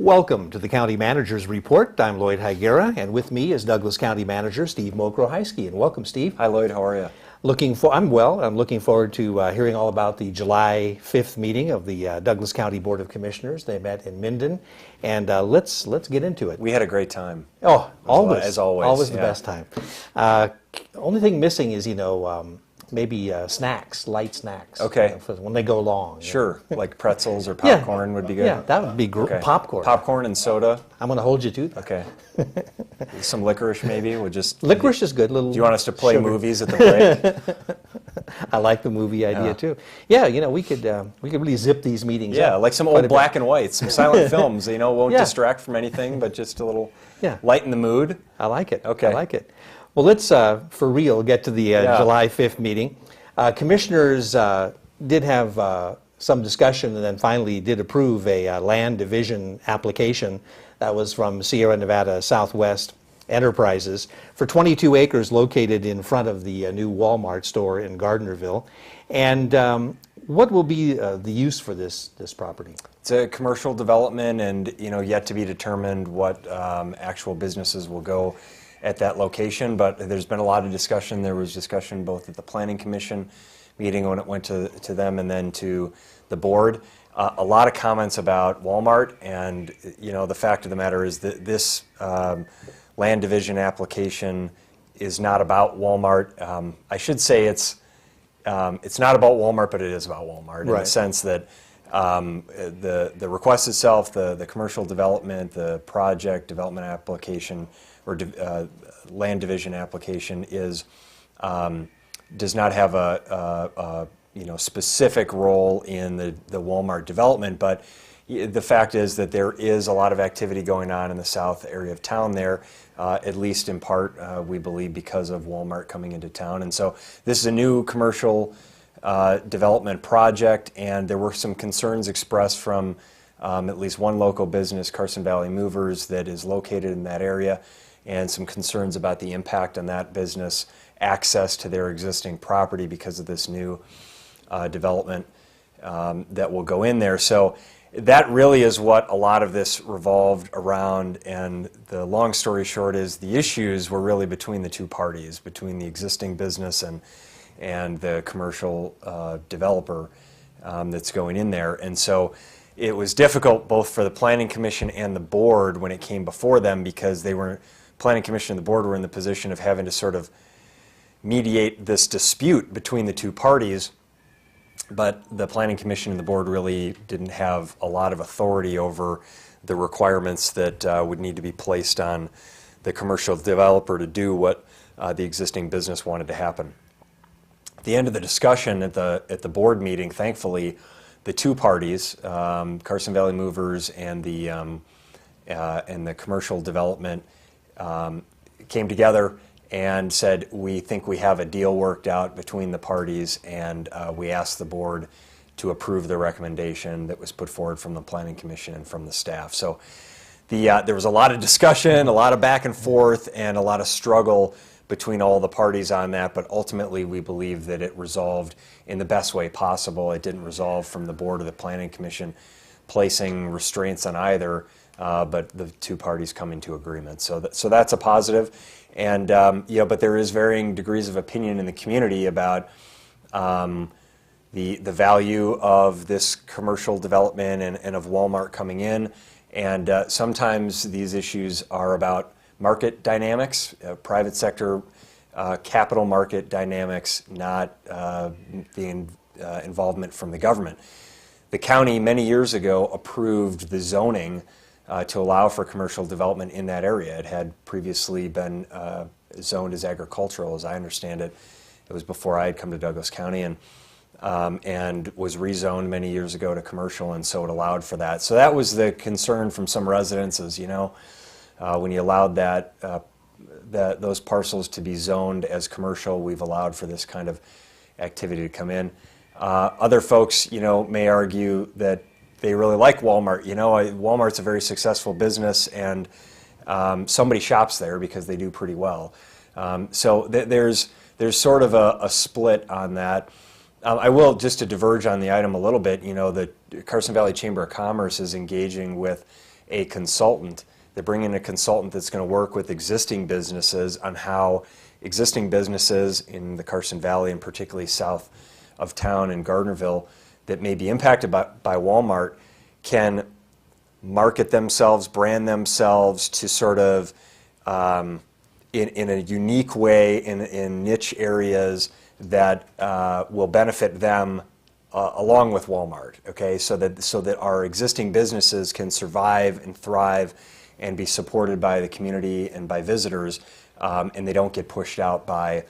Welcome to the County Manager's Report. I'm Lloyd Higuera, and with me is Douglas County Manager Steve Mokrohiski. And welcome, Steve. Hi, Lloyd. How are you? I'm well. I'm looking forward to hearing all about the July 5th meeting of the Douglas County Board of Commissioners. They met in Minden, and let's get into it. We had a great time. Oh, always, as always, always the best time. Only thing missing is maybe snacks, light snacks. Okay. When they go long. Sure, like pretzels or popcorn would be good. Yeah, that would be Okay. popcorn. Popcorn and soda. I'm going to hold you to that. Okay. Some licorice maybe. We'll just. Licorice is good. Little. Do you want us to play sugar. movies at the break? I like the movie idea too. Yeah, we could really zip these meetings Yeah, up like some quite a old bit. black and white, some silent films. Won't Yeah. distract from anything, but just a little Yeah. lighten the mood. I like it. Okay. I like it. Well, let's for real get to the July 5th meeting. Commissioners did have some discussion and then finally did approve a land division application that was from Sierra Nevada Southwest Enterprises for 22 acres located in front of the new Walmart store in Gardnerville. And what will be the use for this property? It's a commercial development, and yet to be determined what actual businesses will go at that location. But there's been a lot of discussion. There was discussion both at the Planning Commission meeting when it went to them and then to the board. A lot of comments about Walmart, and the fact of the matter is that this land division application is not about Walmart. I should say it's not about Walmart, but it is about Walmart in the sense that the request itself, the commercial development, the project development application, or land division application does not have a specific role in the Walmart development, but the fact is that there is a lot of activity going on in the south area of town there, at least in part, we believe, because of Walmart coming into town. And so this is a new commercial development project, and there were some concerns expressed from at least one local business, Carson Valley Movers, that is located in that area, and some concerns about the impact on that business access to their existing property because of this new development that will go in there. So that really is what a lot of this revolved around, and the long story short is the issues were really between the two parties, between the existing business and the commercial developer that's going in there. And so it was difficult both for the Planning Commission and the board when it came before them, because Planning Commission and the board were in the position of having to sort of mediate this dispute between the two parties, but the Planning Commission and the board really didn't have a lot of authority over the requirements that would need to be placed on the commercial developer to do what the existing business wanted to happen. At the end of the discussion at the board meeting, thankfully, the two parties, Carson Valley Movers and the commercial development, came together and said, we think we have a deal worked out between the parties, and we asked the board to approve the recommendation that was put forward from the Planning Commission and from the staff. So there was a lot of discussion, a lot of back and forth, and a lot of struggle between all the parties on that, but ultimately we believe that it resolved in the best way possible. It didn't resolve from the board or the Planning Commission placing restraints on either, but the two parties come into agreement. So that's a positive. And but there is varying degrees of opinion in the community about the value of this commercial development and of Walmart coming in. And sometimes these issues are about market dynamics, private sector capital market dynamics, not the involvement from the government. The county many years ago approved the zoning to allow for commercial development in that area. It had previously been zoned as agricultural, as I understand it. It was before I had come to Douglas County, and was rezoned many years ago to commercial, and so it allowed for that. So that was the concern from some residents, is when you allowed those parcels to be zoned as commercial, we've allowed for this kind of activity to come in. Other folks, may argue that they really like Walmart. Walmart's a very successful business, and somebody shops there because they do pretty well. So there's sort of a split on that. I will, just to diverge on the item a little bit, the Carson Valley Chamber of Commerce is engaging with a consultant. They're bringing in a consultant that's going to work with existing businesses on how existing businesses in the Carson Valley, and particularly south of town in Gardnerville, that may be impacted by Walmart, can market themselves, brand themselves to sort of, in a unique way, in niche areas that will benefit them along with Walmart, okay? So that our existing businesses can survive and thrive and be supported by the community and by visitors, and they don't get pushed out by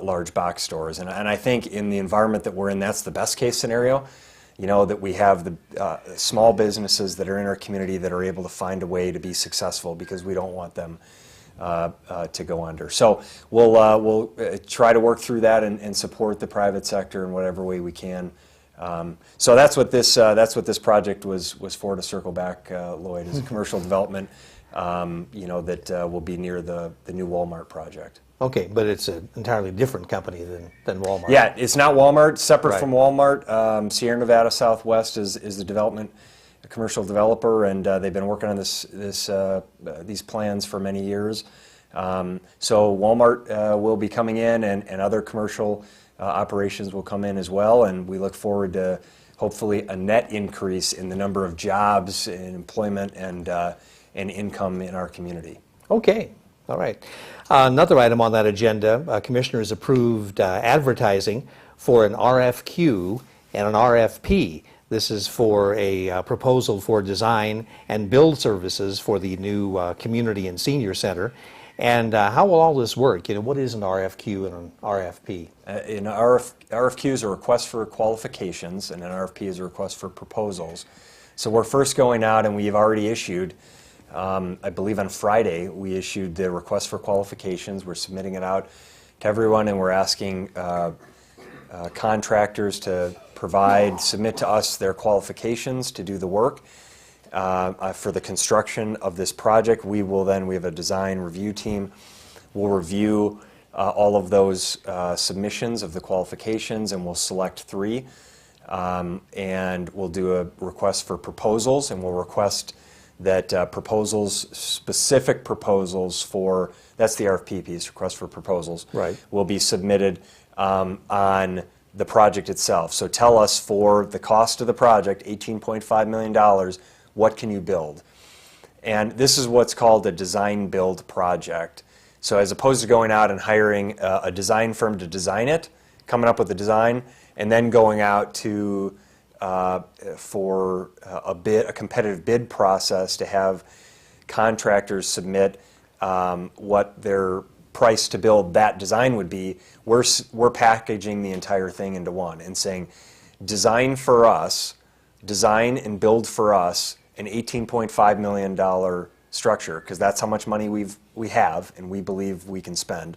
large box stores. And I think in the environment that we're in, that's the best case scenario, you know, that we have the small businesses that are in our community that are able to find a way to be successful, because we don't want them to go under. So we'll try to work through that and support the private sector in whatever way we can. So that's what this project was for. To circle back, Lloyd, is a commercial development, you know, that will be near the new Walmart project. Okay, but it's an entirely different company than Walmart. Yeah, it's not Walmart. Separate Right. from Walmart. Sierra Nevada Southwest is the development, a commercial developer, and they've been working on these plans for many years. So Walmart will be coming in, and other commercial operations will come in as well, and we look forward to hopefully a net increase in the number of jobs and employment and income in our community. Okay, all right. Another item on that agenda, Commissioners approved advertising for an RFQ and an RFP. This is for a proposal for design and build services for the new Community and Senior Center. And how will all this work? You know, what is an RFQ and an RFP? An RFQ is a request for qualifications, and an RFP is a request for proposals. So we're first going out, and we've already issued, I believe on Friday, we issued the request for qualifications. We're submitting it out to everyone, and we're asking contractors to submit to us their qualifications to do the work. For the construction of this project, we have a design review team. We'll review all of those submissions of the qualifications, and we'll select 3. And we'll do a request for proposals, and we'll request that specific proposals for, that's the RFP piece, request for proposals, Right. will be submitted on the project itself. So tell us, for the cost of the project, $18.5 million, what can you build? And this is what's called a design build project. So as opposed to going out and hiring a design firm to design it, coming up with a design, and then going out to for a competitive bid process to have contractors submit what their price to build that design would be, we're packaging the entire thing into one and saying, design for us, design and build for us an $18.5 million structure, because that's how much money we have and we believe we can spend.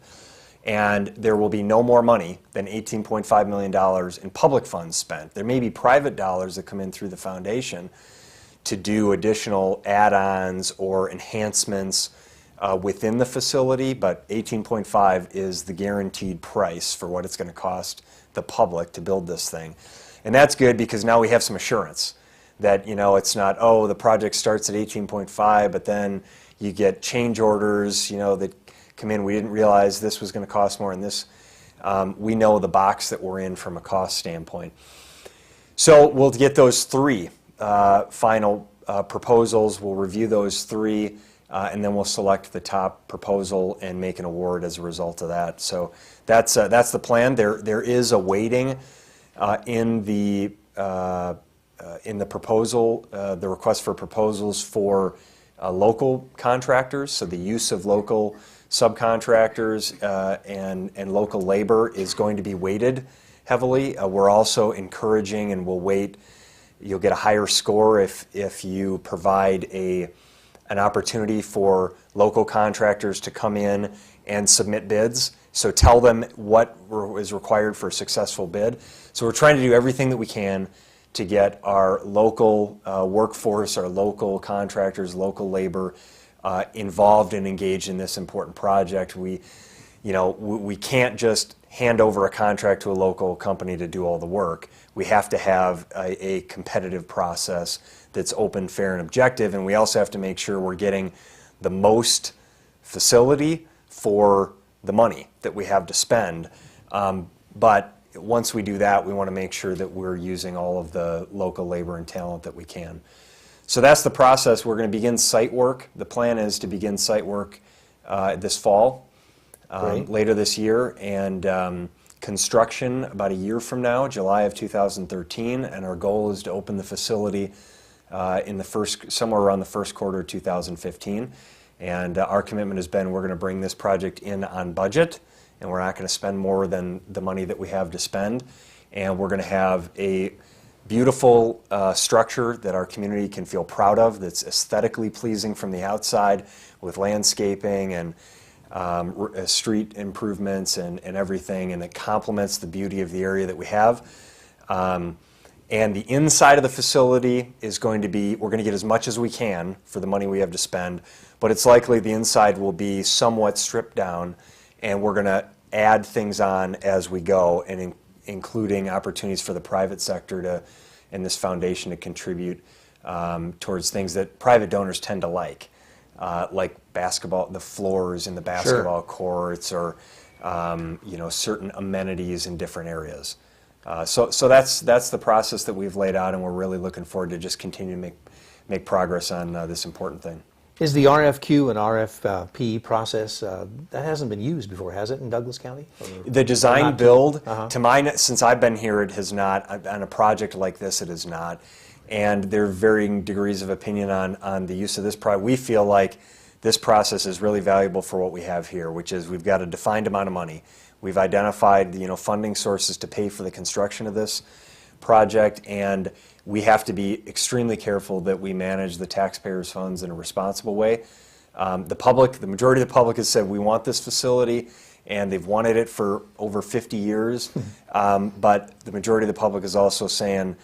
And there will be no more money than $18.5 million in public funds spent. There may be private dollars that come in through the foundation to do additional add-ons or enhancements within the facility, but 18.5 is the guaranteed price for what it's going to cost the public to build this thing. And that's good, because now we have some assurance that, you know, it's not, oh, the project starts at 18.5, but then you get change orders, you know, that come in, we didn't realize this was going to cost more, and this, we know the box that we're in from a cost standpoint. So we'll get those 3 final proposals. We'll review those 3, and then we'll select the top proposal and make an award as a result of that. So that's the plan. There is a weighting in the proposal, the request for proposals for local contractors. So the use of local subcontractors and local labor is going to be weighted heavily. We're also encouraging, and we'll weight, you'll get a higher score if you provide an opportunity for local contractors to come in and submit bids. So tell them what is required for a successful bid. So we're trying to do everything that we can to get our local workforce, our local contractors, local labor involved and engaged in this important project. We can't just hand over a contract to a local company to do all the work. we have to have a competitive process that's open, fair, and objective, and we also have to make sure we're getting the most facility for the money that we have to spend. But once we do that, we want to make sure that we're using all of the local labor and talent that we can. So that's the process. We're going to begin site work. The plan is to begin site work this fall, later this year, and construction about a year from now, July of 2013, and our goal is to open the facility in somewhere around the first quarter of 2015. And our commitment has been we're going to bring this project in on budget, and we're not going to spend more than the money that we have to spend. And we're going to have a beautiful structure that our community can feel proud of, that's aesthetically pleasing from the outside, with landscaping and street improvements and everything, and that complements the beauty of the area that we have. And the inside of the facility is going to be, we're going to get as much as we can for the money we have to spend, but it's likely the inside will be somewhat stripped down, and we're going to add things on as we go, and including opportunities for the private sector and this foundation to contribute towards things that private donors tend to like basketball, the floors in the basketball courts, or certain amenities in different areas. So that's the process that we've laid out, and we're really looking forward to just continue to make progress on this important thing. Is the RFQ and RFP process, that hasn't been used before, has it, in Douglas County? The design build, since I've been here, it has not. On a project like this, it is not. And there are varying degrees of opinion on the use of this project. We feel like this process is really valuable for what we have here, which is we've got a defined amount of money. We've identified funding sources to pay for the construction of this project, and we have to be extremely careful that we manage the taxpayers' funds in a responsible way. The majority of the public has said we want this facility, and they've wanted it for over 50 years. But the majority of the public is also saying,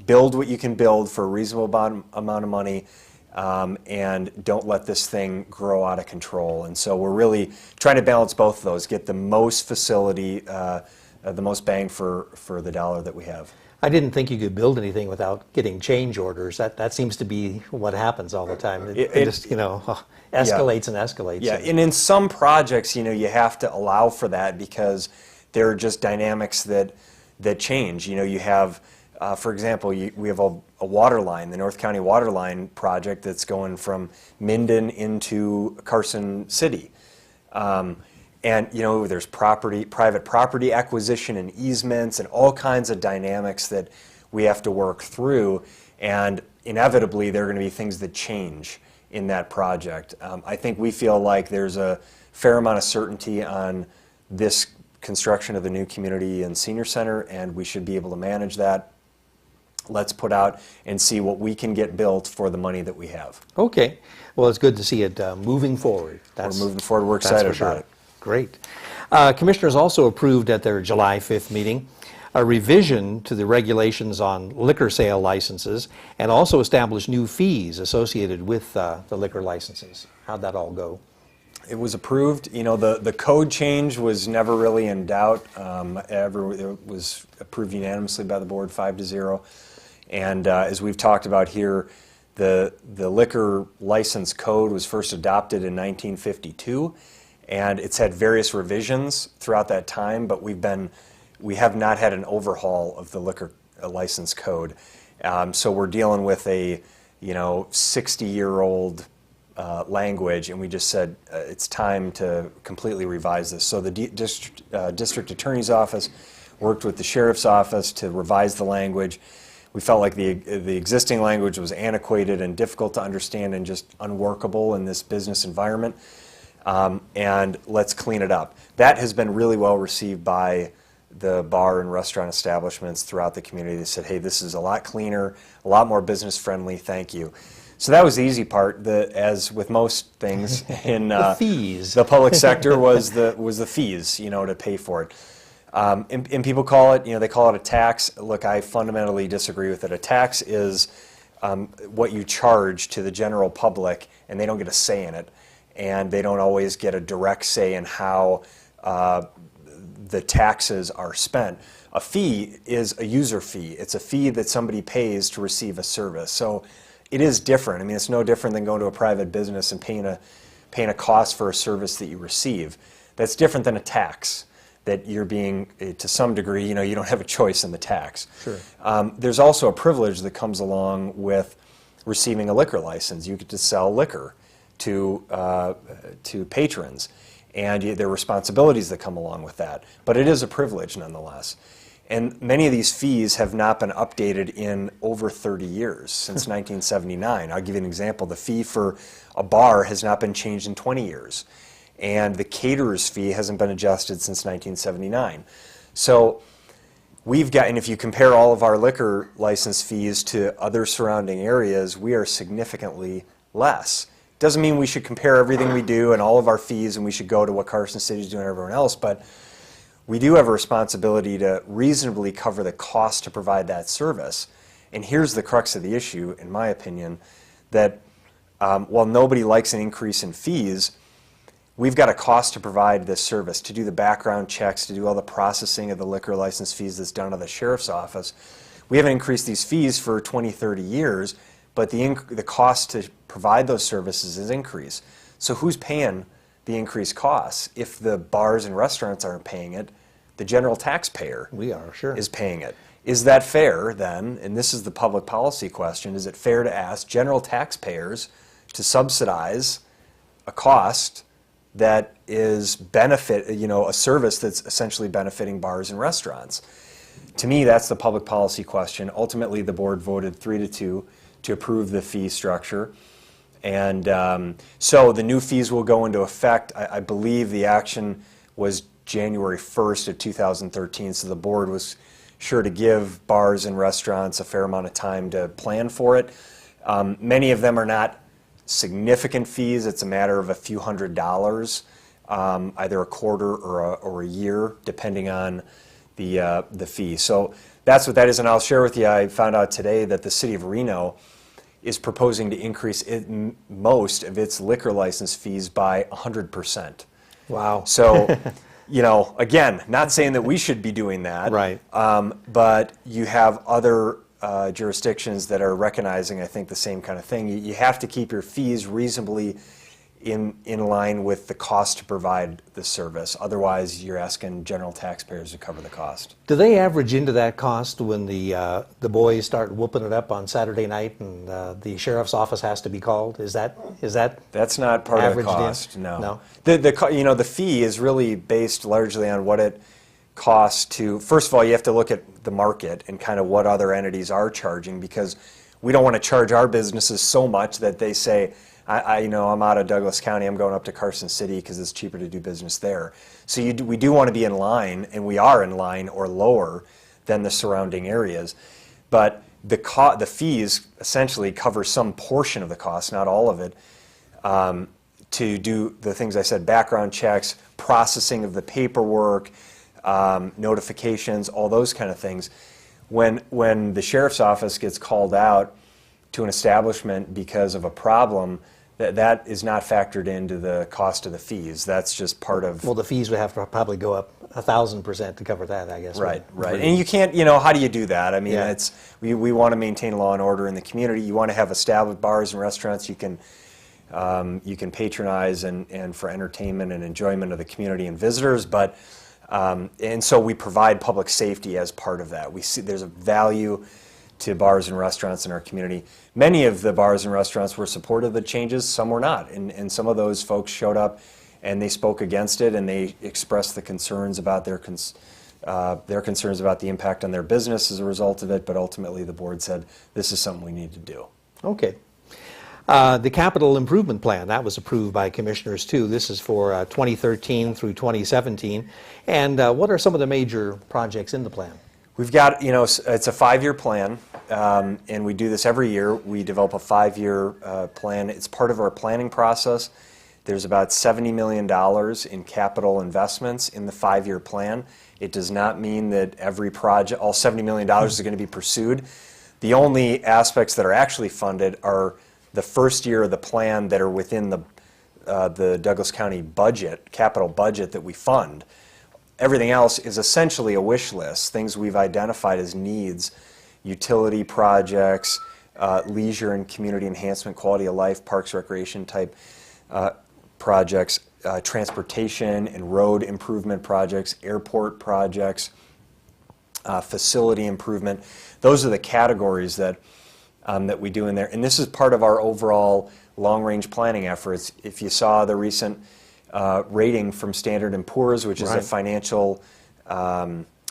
build what you can build for a reasonable amount of money, and don't let this thing grow out of control. And so we're really trying to balance both of those, get the most facility, the most bang for the dollar that we have. I didn't think you could build anything without getting change orders. That seems to be what happens all the time. It just escalates and escalates. Yeah, and in some projects, you have to allow for that because there are just dynamics that change. You have, for example, we have a water line, the North County Water Line project that's going from Minden into Carson City. And there's private property acquisition and easements and all kinds of dynamics that we have to work through, and inevitably there are going to be things that change in that project. I think we feel like there's a fair amount of certainty on this construction of the new community and senior center, and we should be able to manage that. Let's put out and see what we can get built for the money that we have. Okay. Well, it's good to see it moving forward. We're moving forward. We're excited about it. Great. Commissioners also approved at their July 5th meeting a revision to the regulations on liquor sale licenses, and also established new fees associated with the liquor licenses. How'd that all go? It was approved. The code change was never really in doubt. It was approved unanimously by the board, 5-0. And as we've talked about here, the liquor license code was first adopted in 1952. And it's had various revisions throughout that time, but we have not had an overhaul of the liquor license code. So we're dealing with a 60-year-old language, and we just said it's time to completely revise this. So the district attorney's office worked with the sheriff's office to revise the language. We felt like the existing language was antiquated and difficult to understand and just unworkable in this business environment. And let's clean it up. That has been really well received by the bar and restaurant establishments throughout the community. They said, hey, this is a lot cleaner, a lot more business friendly, thank you. So that was the easy part. As with most things in the fees. The public sector was the fees, to pay for it. And people call it, they call it a tax. Look, I fundamentally disagree with it. A tax is what you charge to the general public, and they don't get a say in it. And they don't always get a direct say in how the taxes are spent. A fee is a user fee. It's a fee that somebody pays to receive a service. So it is different. I mean, it's no different than going to a private business and paying a cost for a service that you receive. That's different than a tax that you're being, to some degree, you don't have a choice in the tax. Sure. There's also a privilege that comes along with receiving a liquor license. You get to sell liquor to patrons, and there are responsibilities that come along with that. But it is a privilege nonetheless. And many of these fees have not been updated in over 30 years, since 1979. I'll give you an example. The fee for a bar has not been changed in 20 years. And the caterer's fee hasn't been adjusted since 1979. So we've got, and if you compare all of our liquor license fees to other surrounding areas, we are significantly less. Doesn't mean we should compare everything we do and all of our fees and we should go to what Carson City is doing and everyone else, but we do have a responsibility to reasonably cover the cost to provide that service. And here's the crux of the issue, in my opinion, that while nobody likes an increase in fees, we've got a cost to provide this service, to do the background checks, to do all the processing of the liquor license fees that's done at the sheriff's office. We haven't increased these fees for 20, 30 years, but the cost to provide those services has increased. So who's paying the increased costs? If the bars and restaurants aren't paying it, the general taxpayer We are, sure. is paying it. Is that fair then? And this is the public policy question. Is it fair to ask general taxpayers to subsidize a cost that is a service that's essentially benefiting bars and restaurants? To me, that's the public policy question. Ultimately, the board voted 3-2 to approve the fee structure. And so the new fees will go into effect. I believe the action was January 1st of 2013, so the board was sure to give bars and restaurants a fair amount of time to plan for it. Many of them are not significant fees. It's a matter of a few $100s, either a quarter or a year, depending on the fee. So that's what that is, and I'll share with you, I found out today that the city of Reno is proposing to increase most of its liquor license fees by 100%. Wow. So, again, not saying that we should be doing that. Right. But you have other jurisdictions that are recognizing, I think, the same kind of thing. You have to keep your fees reasonably in line with the cost to provide the service. Otherwise, you're asking general taxpayers to cover the cost. Do they average into that cost when the boys start whooping it up on Saturday night and the sheriff's office has to be called? Is that That's not part of the averaged in? cost. No. No? The fee is really based largely on what it costs to. First of all, you have to look at the market and kind of what other entities are charging, because we don't want to charge our businesses so much that they say, I'm out of Douglas County, I'm going up to Carson City because it's cheaper to do business there. So we do want to be in line, and we are in line or lower than the surrounding areas. But the fees essentially cover some portion of the cost, not all of it, to do the things I said, background checks, processing of the paperwork, notifications, all those kind of things. When the sheriff's office gets called out to an establishment because of a problem, that is not factored into the cost of the fees. That's just part of. Well, the fees would have to probably go up 1,000% to cover that, I guess. Right. And you can't, how do you do that? I mean, Yeah. we want to maintain law and order in the community. You want to have established bars and restaurants you can patronize and for entertainment and enjoyment of the community and visitors, but and so we provide public safety as part of that. We see there's a value to bars and restaurants in our community. Many of the bars and restaurants were supportive of the changes, some were not, and some of those folks showed up and they spoke against it, and they expressed the concerns about their concerns about the impact on their business as a result of it, but ultimately the board said this is something we need to do. Okay. The capital improvement plan, that was approved by commissioners too. This is for 2013 through 2017. And what are some of the major projects in the plan? We've got, it's a 5-year plan, and we do this every year. We develop a 5-year plan. It's part of our planning process. There's about $70 million in capital investments in the 5-year plan. It does not mean that every project, all $70 million is going to be pursued. The only aspects that are actually funded are the first year of the plan that are within the Douglas County budget, capital budget that we fund. everything else is essentially a wish list, things we've identified as needs, utility projects, leisure and community enhancement, quality of life, parks, recreation type projects, transportation and road improvement projects, airport projects, facility improvement. Those are the categories that we do in there. And this is part of our overall long-range planning efforts. If you saw the recent rating from Standard & Poor's, which is a financial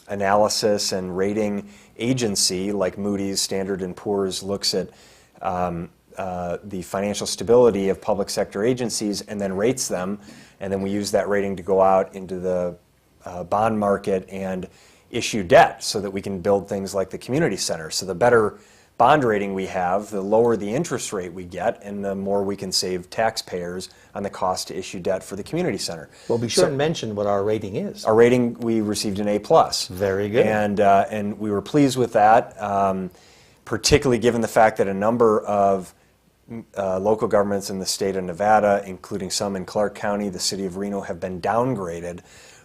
analysis and rating agency like Moody's, Standard & Poor's looks at the financial stability of public sector agencies and then rates them, and then we use that rating to go out into the bond market and issue debt so that we can build things like the community center. So the better bond rating we have, the lower the interest rate we get, and the more we can save taxpayers on the cost to issue debt for the community center. Well, be sure and mention what our rating is. Our rating, we received an A+. Very good. And we were pleased with that, particularly given the fact that a number of local governments in the state of Nevada, including some in Clark County, the city of Reno, have been downgraded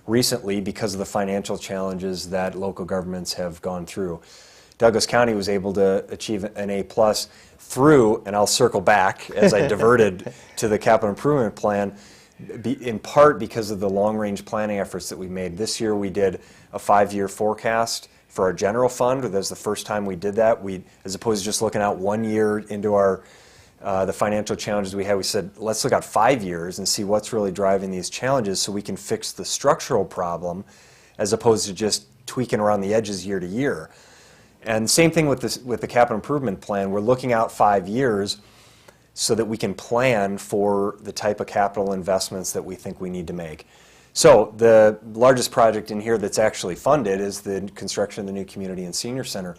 recently because of the financial challenges that local governments have gone through. Douglas County was able to achieve an A+ through, and I'll circle back as I diverted to the capital improvement plan, in part because of the long-range planning efforts that we made. This year we did a 5-year forecast for our general fund. That was the first time we did that. As opposed to just looking out 1 year into our the financial challenges we had, we said, let's look out 5 years and see what's really driving these challenges so we can fix the structural problem as opposed to just tweaking around the edges year to year. And same thing with the capital improvement plan. We're looking out 5 years so that we can plan for the type of capital investments that we think we need to make. So the largest project in here that's actually funded is the construction of the new community and senior center.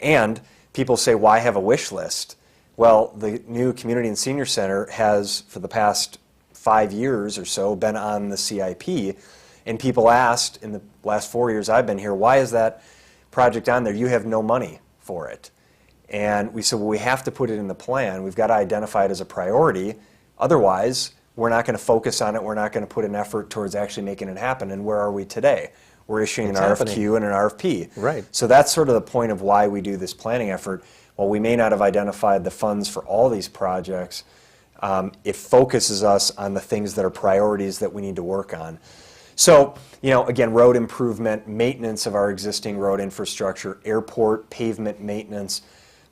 And people say, why have a wish list? Well, the new community and senior center has, for the past 5 years or so, been on the CIP. And people asked in the last 4 years I've been here, why is that project on there? You have no money for it. And we said, well, we have to put it in the plan. We've got to identify it as a priority. Otherwise, we're not going to focus on it. We're not going to put an effort towards actually making it happen. And where are we today? We're issuing an RFQ and an RFP. Right. So that's sort of the point of why we do this planning effort. While we may not have identified the funds for all these projects, it focuses us on the things that are priorities that we need to work on. So, again, road improvement, maintenance of our existing road infrastructure, airport pavement maintenance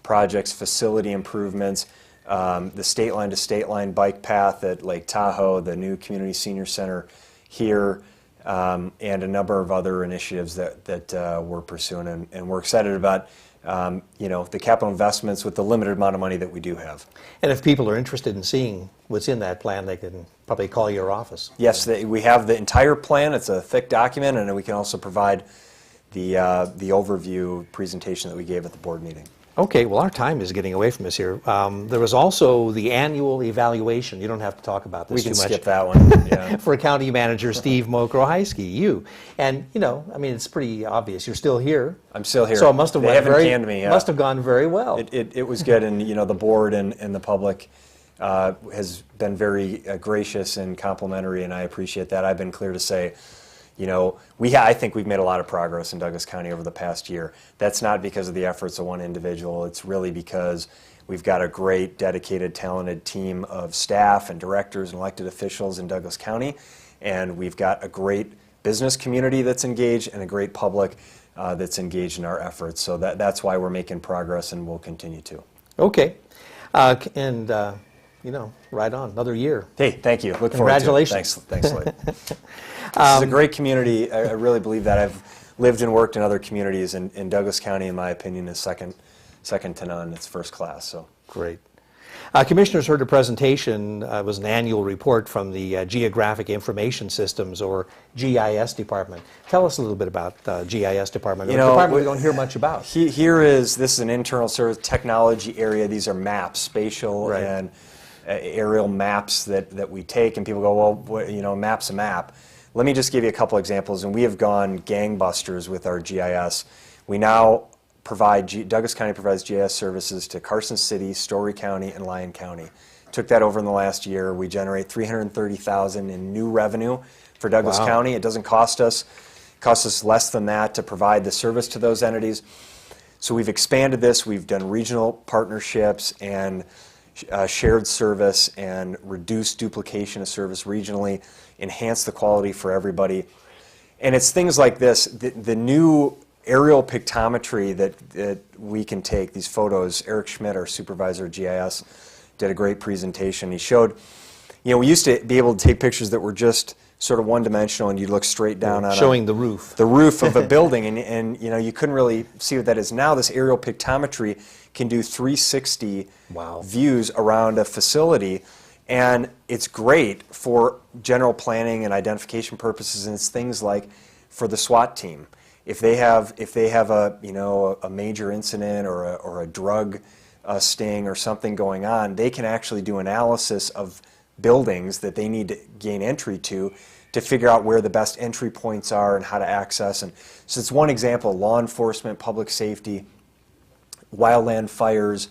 projects, facility improvements, the state line to state line bike path at Lake Tahoe, the new community senior center here, and a number of other initiatives that we're pursuing, and we're excited about the capital investments with the limited amount of money that we do have. And if people are interested in seeing what's in that plan, they can probably call your office. Yes, we have the entire plan. It's a thick document, and we can also provide the overview presentation that we gave at the board meeting. Okay, well, our time is getting away from us here. There was also the annual evaluation. You don't have to talk about this too much. We can skip that one. Yeah. For County Manager Steve Mokrohysky, you. And, it's pretty obvious. You're still here. I'm still here. So it must have canned me. Must have gone very well. It was good, and the board and the public has been very gracious and complimentary, and I appreciate that. I've been clear to say, I think we've made a lot of progress in Douglas County over the past year. That's not because of the efforts of one individual. It's really because we've got a great, dedicated, talented team of staff and directors and elected officials in Douglas County, and we've got a great business community that's engaged and a great public that's engaged in our efforts. So that's why we're making progress, and we'll continue to. Okay. Right on, another year. Hey, thank you. Look Congratulations. Forward to it. Thanks, Slade. This is a great community. I really believe that. I've lived and worked in other communities, and Douglas County, in my opinion, is second to none. It's first class. So great. Commissioners heard a presentation. It was an annual report from the Geographic Information Systems, or GIS department. Tell us a little bit about the GIS department. A department we don't hear much about. This is an internal service technology area. These are maps, spatial and aerial maps that we take, and people go, well, map's a map. Let me just give you a couple examples, and we have gone gangbusters with our GIS. We now Douglas County provides GIS services to Carson City, Story County, and Lyon County. Took that over in the last year. We generate $330,000 in new revenue for Douglas County. It doesn't cost us Costs us less than that to provide the service to those entities. So we've expanded this. We've done regional partnerships and shared service and reduced duplication of service regionally, enhanced the quality for everybody. And it's things like this, the new aerial pictometry that we can take, these photos. Eric Schmidt, our supervisor at GIS, did a great presentation. He showed, we used to be able to take pictures that were just sort of one-dimensional, and you'd look straight down on showing the roof. The roof of a building, and you couldn't really see what that is. Now this aerial pictometry can do 360 views around a facility, and it's great for general planning and identification purposes. And it's things like for the SWAT team, if they have a major incident or a drug sting or something going on, they can actually do analysis of buildings that they need to gain entry to figure out where the best entry points are and how to access. And so it's one example: law enforcement, public safety, wildland fires,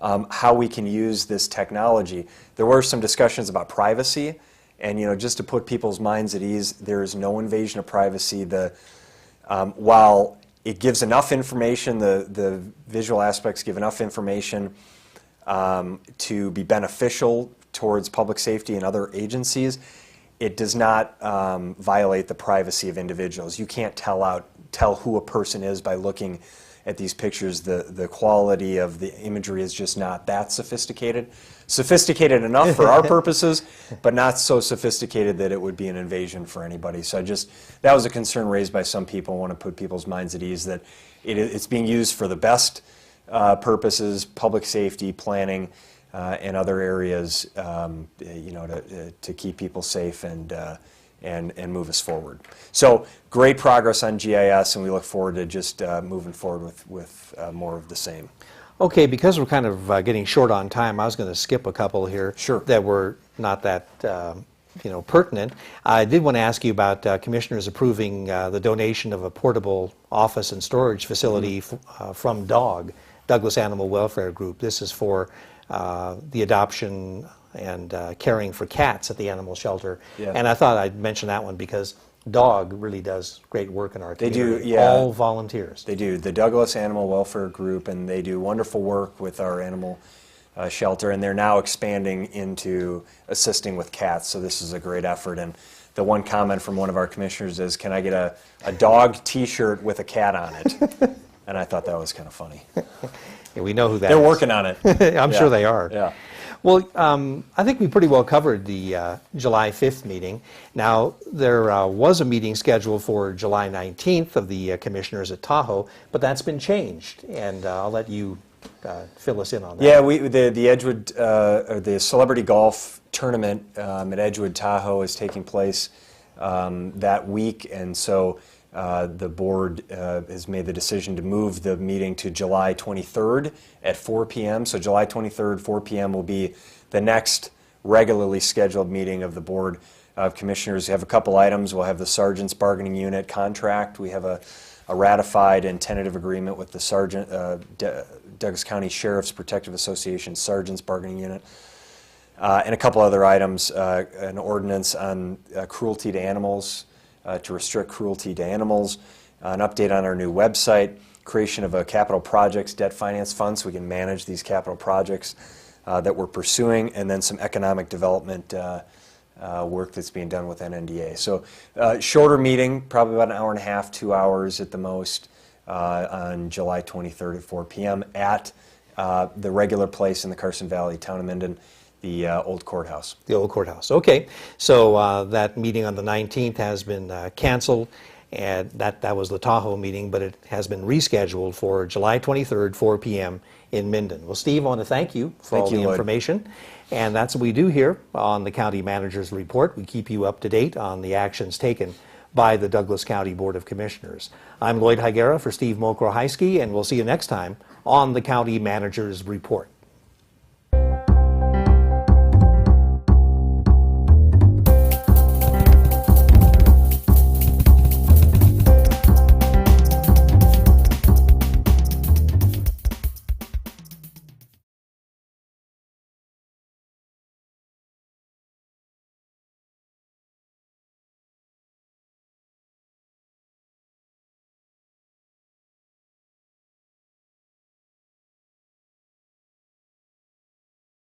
how we can use this technology. There were some discussions about privacy, and just to put people's minds at ease, there is no invasion of privacy. While it gives enough information, the visual aspects give enough information to be beneficial towards public safety and other agencies, it does not violate the privacy of individuals. You can't tell who a person is by looking at these pictures. The quality of the imagery is just not that sophisticated. Sophisticated enough for our purposes, but not so sophisticated that it would be an invasion for anybody. So that was a concern raised by some people. I want to put people's minds at ease that it's being used for the best purposes, public safety, planning, and other areas, to keep people safe and move us forward. So great progress on GIS, and we look forward to just moving forward with more of the same. Okay, because we're kind of getting short on time, I was going to skip a couple here that were not that pertinent. I did want to ask you about commissioners approving the donation of a portable office and storage facility from Douglas Animal Welfare Group. This is for the adoption and caring for cats at the animal shelter. Yeah. And I thought I'd mention that one because DOG really does great work in our community. They do, yeah. All volunteers. They do. The Douglas Animal Welfare Group, and they do wonderful work with our animal shelter, and they're now expanding into assisting with cats, so this is a great effort. And the one comment from one of our commissioners is, can I get a dog t-shirt with a cat on it? And I thought that was kind of funny. Yeah, we know who that They're is. working on it. I'm sure they are. Yeah. Well, I think we pretty well covered the July 5th meeting. Now, there was a meeting scheduled for July 19th of the commissioners at Tahoe, but that's been changed, and I'll let you fill us in on that. Yeah, the Edgewood, or the Celebrity Golf Tournament at Edgewood Tahoe is taking place that week, and so the board has made the decision to move the meeting to July 23rd at 4 p.m. So July 23rd, 4 p.m. will be the next regularly scheduled meeting of the Board of Commissioners. We have a couple items. We'll have the Sergeant's Bargaining Unit contract. We have a ratified and tentative agreement with the Douglas County Sheriff's Protective Association Sergeant's Bargaining Unit. And a couple other items, an ordinance on cruelty to animals, to restrict cruelty to animals, an update on our new website, creation of a capital projects debt finance fund so we can manage these capital projects that we're pursuing, and then some economic development work that's being done with NNDA. So shorter meeting, probably about an hour and a half, 2 hours at the most, on July 23rd at 4 p.m. at the regular place in the Carson Valley, Town of Minden, the old courthouse. The old courthouse. Okay. So that meeting on the 19th has been canceled, and that was the Tahoe meeting, but it has been rescheduled for July 23rd, 4 p.m. in Minden. Well, Steve, I want to thank you for all the information. And that's what we do here on the County Manager's Report. We keep you up to date on the actions taken by the Douglas County Board of Commissioners. I'm Lloyd Higuera for Steve Mokrohaisky, and we'll see you next time on the County Manager's Report.